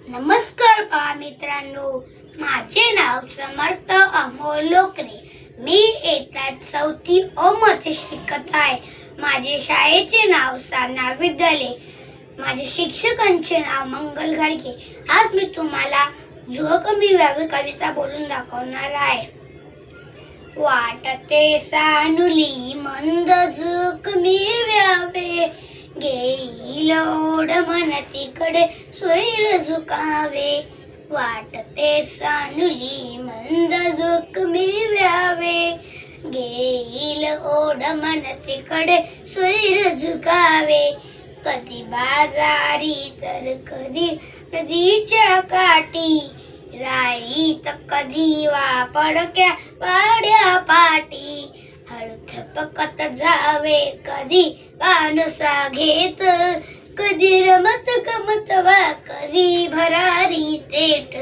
नमस्कार पहा मित्रांनो, माझे नाव समर्थ अमोल लोकरे. मी इयत्ता चौथी अ मध्ये शिकत आहे. माझे शाळेचे नाव साधना विद्यालय. माझे शिक्षकांचे नाव मंगल गाडगे. आज मी तुम्हाला झुळ कमी व्हावी कविता बोलून दाखवणार आहे. वाटते सानुली मंद झुळ कमी व्हावे, घेईल ओढ मन तिकडे स्वैर झुकावे. वाटते सानुली मंद झुळ कमी व्हावे, घेईल ओढ मन तिकडे स्वैर झुकावे. कधी बाजारी तर कधी नदीच्या काठी, राईत कधी वापडक्या पाड्या पाटी. हळू थपकत जावे कधी कानसा घेत, कधी रमत गमत वा कधी भरारी तेट.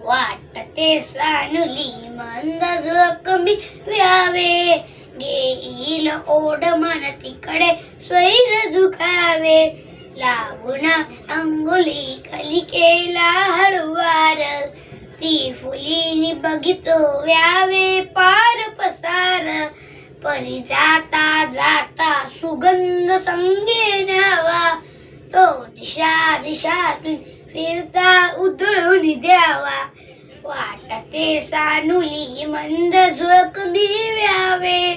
वाटते सानुली मंद झुळ कमी व्हावे, घेईल ओढ मन तिकडे स्वैर झुकावे. लागून अंगुली कलिकेला हळुवार, ती फुलीनी बघितो व्यावे पार पसार. परी जाता जाता सुगंध संगे न्यावा, तो दिशा दिशातून फिरता उधळून द्यावा. वाटते सानुली मंद झुळ कमी व्हावे,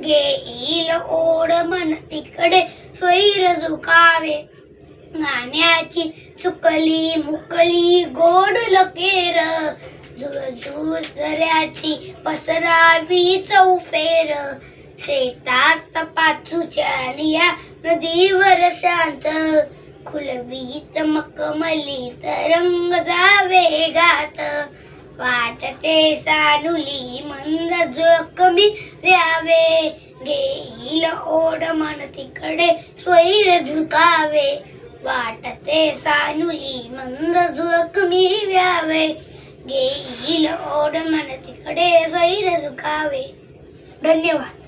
घेईल ओढ मन तिकडे स्वैर झुकावे. गाण्याची चुकली मुकली गोड लकेर, झुळझुळ झऱ्याची पसरावी चौफेर. शेतात पाचूच्या निया नदीवर शांत, खुलवीत मखमली तरंग जावे गात. वाटते सानुली मंद झुळ कमी व्हावे, घेईल ओढ मन तिकडे स्वैर झुकावे. वाटते सानुली मंद झुळ कमी व्हावे, घेईल ओढ मन तिकडे स्वैर झुकावे. धन्यवाद.